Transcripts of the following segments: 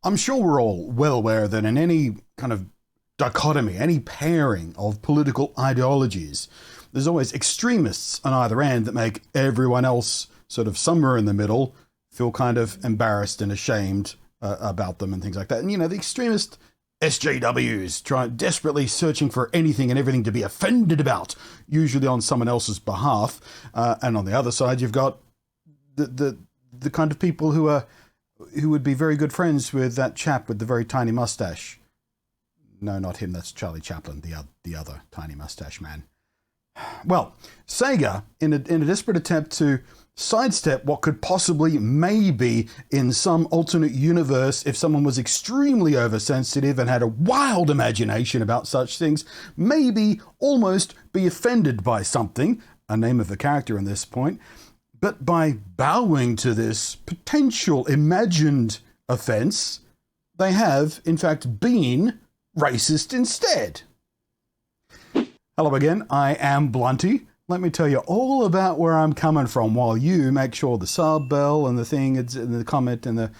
I'm sure we're all well aware that in any kind of dichotomy, any pairing of political ideologies, there's always extremists on either end that make everyone else sort of somewhere in the middle feel kind of embarrassed and ashamed about them and things like that. And, you know, the extremist SJWs desperately searching for anything and everything to be offended about, usually on someone else's behalf. And on the other side, you've got the kind of people who would be very good friends with that chap with the very tiny mustache. No, not him. That's Charlie Chaplin, the other tiny mustache man. Well, SEGA, in a desperate attempt to sidestep what could possibly, maybe, in some alternate universe, if someone was extremely oversensitive and had a wild imagination about such things, maybe almost be offended by something, a name of a character in this point, but by bowing to this potential imagined offense, they have, in fact, been racist instead. Hello again, I am Blunty. Let me tell you all about where I'm coming from while you make sure the sub bell and the thing and the comment and the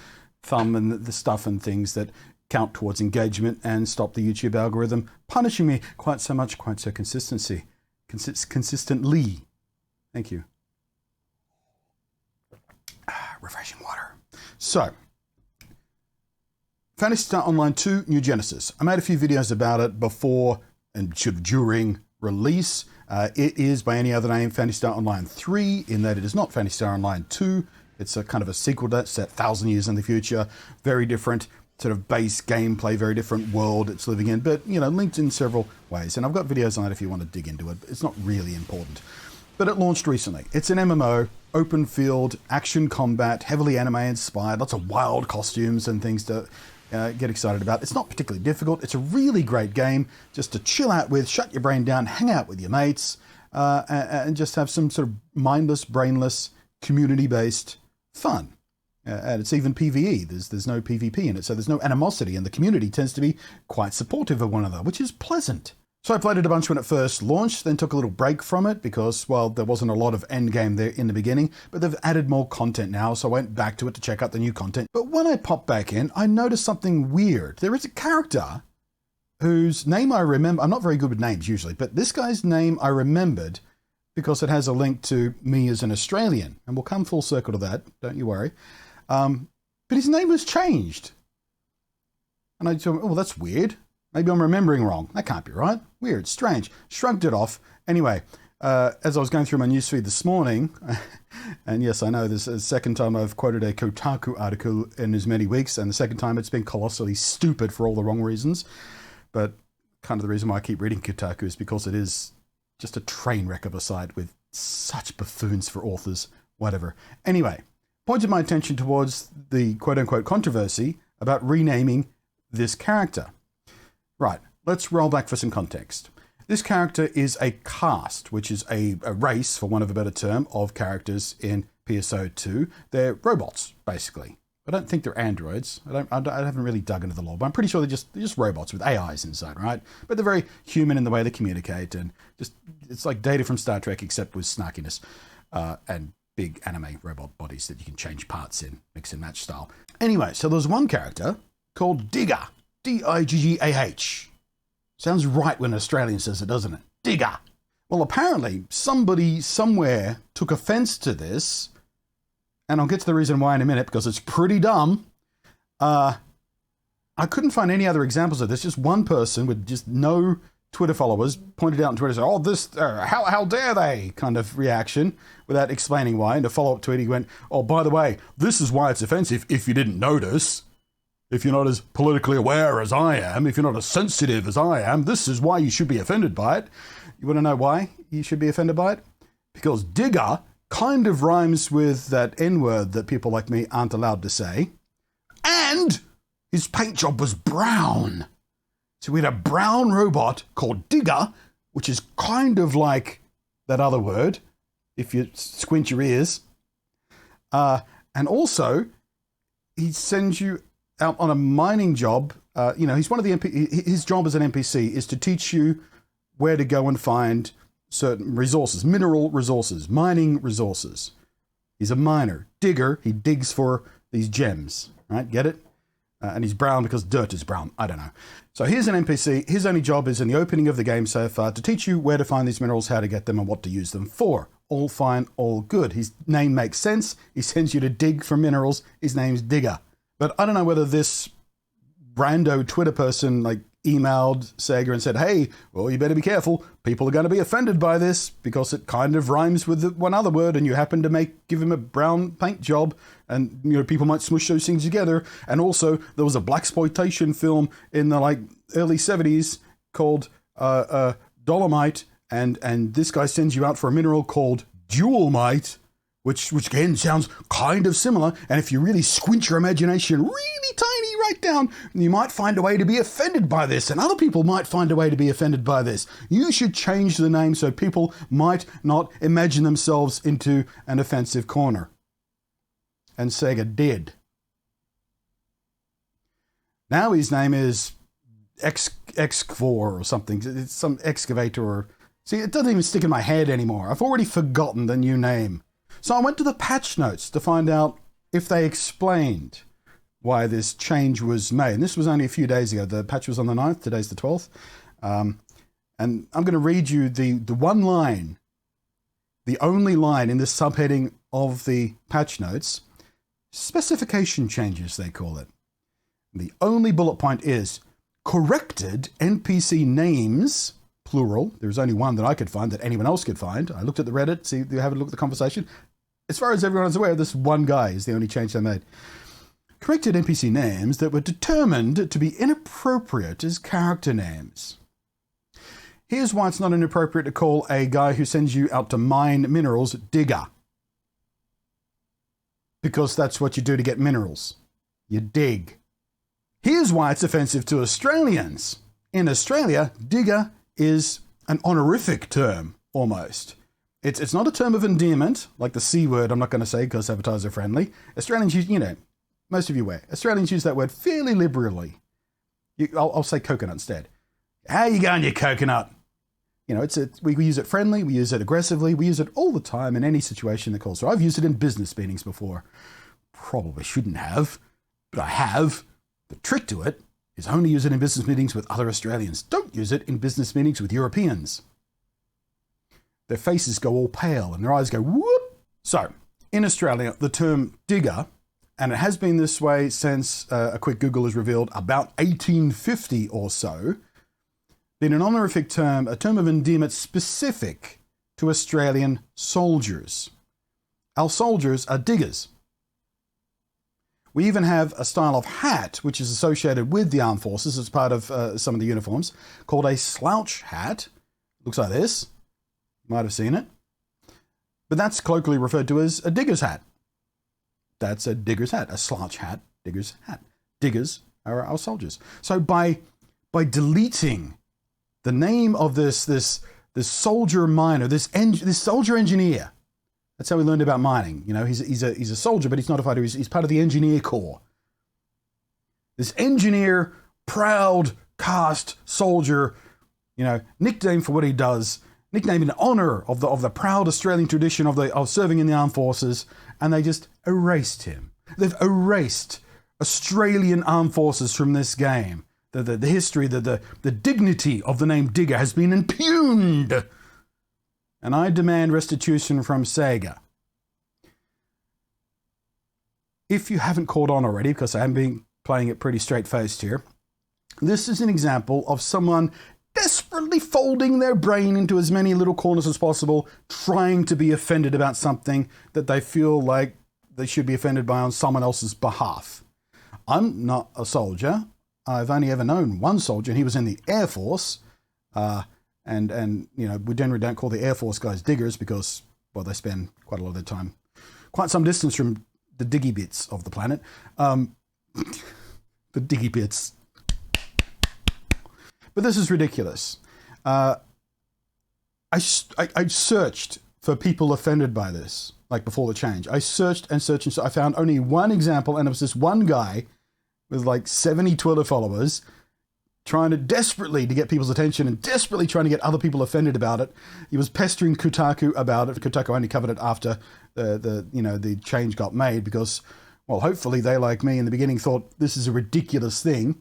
thumb and the stuff and things that count towards engagement and stop the YouTube algorithm punishing me quite so much, quite so consistently. Thank you. Refreshing water. So, Phantasy Star Online 2 New Genesis. I made a few videos about it before and during release. It is, by any other name, Phantasy Star Online 3, in that it is not Phantasy Star Online 2. It's a kind of a sequel that's set 1,000 years in the future. Very different sort of base gameplay, very different world it's living in, but, you know, linked in several ways. And I've got videos on that if you want to dig into it. It's not really important. But it launched recently. It's an MMO, open field, action combat, heavily anime inspired, lots of wild costumes and things to get excited about. It's not particularly difficult. It's a really great game just to chill out with, shut your brain down, hang out with your mates, and just have some sort of mindless, brainless, community-based fun. And it's even PvE. There's no PvP in it, so there's no animosity, and the community tends to be quite supportive of one another, which is pleasant. So I played it a bunch when it first launched, then took a little break from it because, well, there wasn't a lot of endgame there in the beginning, but they've added more content now, so I went back to it to check out the new content. But when I popped back in, I noticed something weird. There is a character whose name I remember. I'm not very good with names usually, but this guy's name I remembered because it has a link to me as an Australian, and we'll come full circle to that, don't you worry. But his name was changed. And I thought, oh, that's weird. Maybe I'm remembering wrong. That can't be right. Weird, strange. Shrugged it off. Anyway, as I was going through my newsfeed this morning, and yes, I know this is the second time I've quoted a Kotaku article in as many weeks, and the second time it's been colossally stupid for all the wrong reasons. But kind of the reason why I keep reading Kotaku is because it is just a train wreck of a site with such buffoons for authors, whatever. Anyway, pointed my attention towards the quote-unquote controversy about renaming this character. Right, let's roll back for some context. This character is a caste, which is a race, for want of a better term, of characters in PSO2. They're robots, basically. I don't think they're androids. I haven't really dug into the lore, but I'm pretty sure they're just robots with AIs inside, right? But they're very human in the way they communicate, and just it's like Data from Star Trek, except with snarkiness and big anime robot bodies that you can change parts in, mix and match style. Anyway, so there's one character called Digger. D-I-G-G-A-H. Sounds right when an Australian says it, doesn't it? Digger. Well, apparently somebody somewhere took offense to this, and I'll get to the reason why in a minute because it's pretty dumb. I couldn't find any other examples of this. Just one person with just no Twitter followers pointed out on Twitter, said, "Oh, this, how dare they?" kind of reaction without explaining why. And a follow-up tweet, he went, "Oh, by the way, this is why it's offensive if you didn't notice. If you're not as politically aware as I am, if you're not as sensitive as I am, this is why you should be offended by it." You want to know why you should be offended by it? Because Digger kind of rhymes with that N-word that people like me aren't allowed to say. And his paint job was brown. So we had a brown robot called Digger, which is kind of like that other word, if you squint your ears. And also, he sends you out on a mining job. He's one of the his job as an NPC is to teach you where to go and find certain resources, mineral resources, mining resources. He's a miner, digger. He digs for these gems, right? Get it? And he's brown because dirt is brown. I don't know. So here's an NPC. His only job is in the opening of the game so far to teach you where to find these minerals, how to get them, and what to use them for. All fine, all good. His name makes sense. He sends you to dig for minerals. His name's Digger. But I don't know whether this rando Twitter person emailed Sega and said, hey, well, you better be careful. People are going to be offended by this because it kind of rhymes with one other word and you happen to give him a brown paint job and, people might smush those things together. And also there was a blaxploitation film in the early 70s called Dolomite and this guy sends you out for a mineral called Dualmite, which again sounds kind of similar. And if you really squint your imagination really tiny right down, you might find a way to be offended by this, and other people might find a way to be offended by this. You should change the name so people might not imagine themselves into an offensive corner. And Sega did. Now his name is Excavor or something. It's some excavator or... See, it doesn't even stick in my head anymore. I've already forgotten the new name. So I went to the patch notes to find out if they explained why this change was made. And this was only a few days ago. The patch was on the 9th. Today's the 12th. And I'm going to read you the one line, the only line in this subheading of the patch notes. Specification changes, they call it. The only bullet point is corrected NPC names, plural. There's only one that I could find that anyone else could find. I looked at the Reddit, see, you have a look at the conversation. As far as everyone is aware, this one guy is the only change they made. Corrected NPC names that were determined to be inappropriate as character names. Here's why it's not inappropriate to call a guy who sends you out to mine minerals Digger. Because that's what you do to get minerals. You dig. Here's why it's offensive to Australians. In Australia, Digger is an honorific term, almost. It's not a term of endearment, like the C word I'm not going to say because advertiser friendly. Australians use, most of you aware, Australians use that word fairly liberally. I'll say coconut instead. How you going, you coconut? We use it friendly, we use it aggressively, we use it all the time in any situation that calls for. I've used it in business meetings before. Probably shouldn't have, but I have. The trick to it is only use it in business meetings with other Australians. Don't use it in business meetings with Europeans. Their faces go all pale and their eyes go whoop. So, in Australia, the term digger, and it has been this way since a quick Google has revealed about 1850 or so, been an honorific term, a term of endearment specific to Australian soldiers. Our soldiers are diggers. We even have a style of hat, which is associated with the armed forces as part of some of the uniforms, called a slouch hat. Looks like this. Might have seen it. But that's colloquially referred to as a digger's hat. That's a digger's hat, a slouch hat, digger's hat. Diggers are our soldiers. So by deleting the name of this soldier miner, this soldier engineer, that's how we learned about mining. He's a soldier, but he's not a fighter. He's part of the engineer corps. This engineer, proud, caste soldier, nicknamed for what he does, nicknamed in honor of the proud Australian tradition of serving in the armed forces, and they just erased him. They've erased Australian armed forces from this game. The history, the dignity of the name Digger has been impugned. And I demand restitution from Sega. If you haven't caught on already, because I have been playing it pretty straight-faced here, this is an example of someone desperately folding their brain into as many little corners as possible, trying to be offended about something that they feel like they should be offended by on someone else's behalf. I'm not a soldier. I've only ever known one soldier, and he was in the Air Force. And we generally don't call the Air Force guys diggers because, well, they spend quite a lot of their time, quite some distance from the diggy bits of the planet. The diggy bits. But this is ridiculous. I searched for people offended by this, like before the change. I searched and searched, and so I found only one example, and it was this one guy with like 70 Twitter followers trying to desperately to get people's attention and desperately trying to get other people offended about it. He was pestering Kotaku about it. Kotaku only covered it after the change got made because, Well, hopefully they, like me in the beginning, thought this is a ridiculous thing.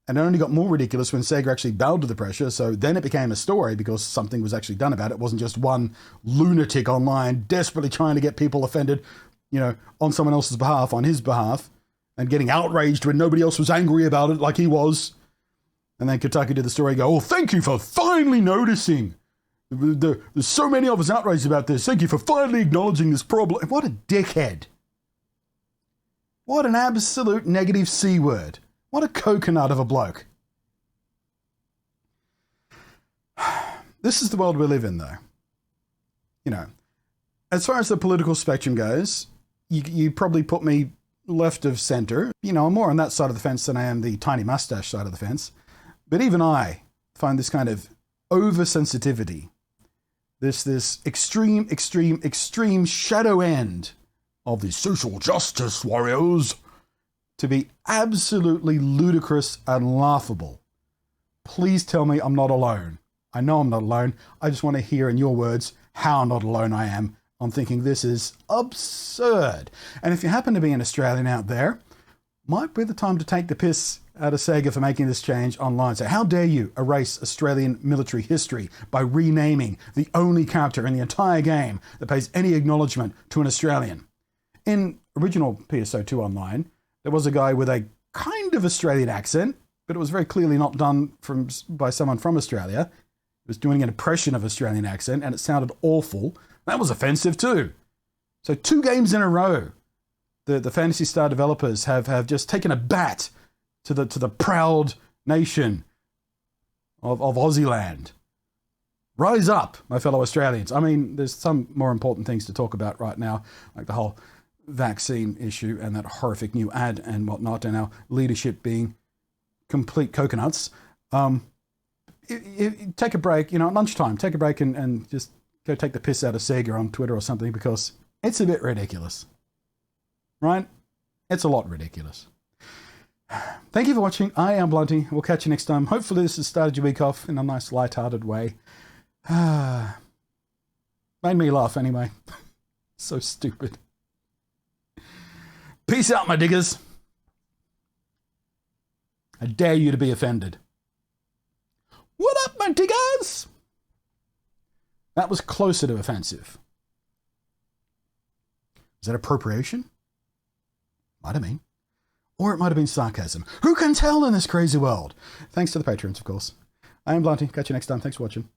And it only got more ridiculous when Sega actually bowed to the pressure. So then it became a story because something was actually done about it. It wasn't just one lunatic online desperately trying to get people offended, on someone else's behalf, on his behalf, and getting outraged when nobody else was angry about it like he was. And then Kotaku did the story go, oh, thank you for finally noticing. There's so many of us outraged about this. Thank you for finally acknowledging this problem. What a dickhead. What an absolute negative C word. What a coconut of a bloke. This is the world we live in, though. As far as the political spectrum goes, you probably put me left of center. I'm more on that side of the fence than I am the tiny mustache side of the fence. But even I find this kind of oversensitivity, this extreme shadow end of the social justice warriors to be absolutely ludicrous and laughable. Please tell me I'm not alone. I know I'm not alone. I just want to hear in your words how not alone I am. I'm thinking this is absurd. And if you happen to be an Australian out there, might be the time to take the piss out of Sega for making this change online. So how dare you erase Australian military history by renaming the only character in the entire game that pays any acknowledgement to an Australian? In original PSO2 Online, there was a guy with a kind of Australian accent, but it was very clearly not done by someone from Australia. He was doing an impression of Australian accent, and it sounded awful. That was offensive too. So 2 games in a row, the Phantasy Star developers have just taken a bat to the proud nation of Aussieland. Rise up, my fellow Australians. I mean, there's some more important things to talk about right now, like the whole vaccine issue and that horrific new ad and whatnot, and our leadership being complete coconuts. Take a break, at lunchtime, take a break and just go take the piss out of Sega on Twitter or something, because it's a bit ridiculous, right? It's a lot ridiculous. Thank you for watching. I am Blunty. We'll catch you next time. Hopefully this has started your week off in a nice light-hearted way. Made me laugh anyway. So stupid. Peace out, my diggers. I dare you to be offended. What up, my diggers? That was closer to offensive. Is that appropriation? Might have been. Or it might have been sarcasm. Who can tell in this crazy world? Thanks to the patrons, of course. I am Blunty. Catch you next time. Thanks for watching.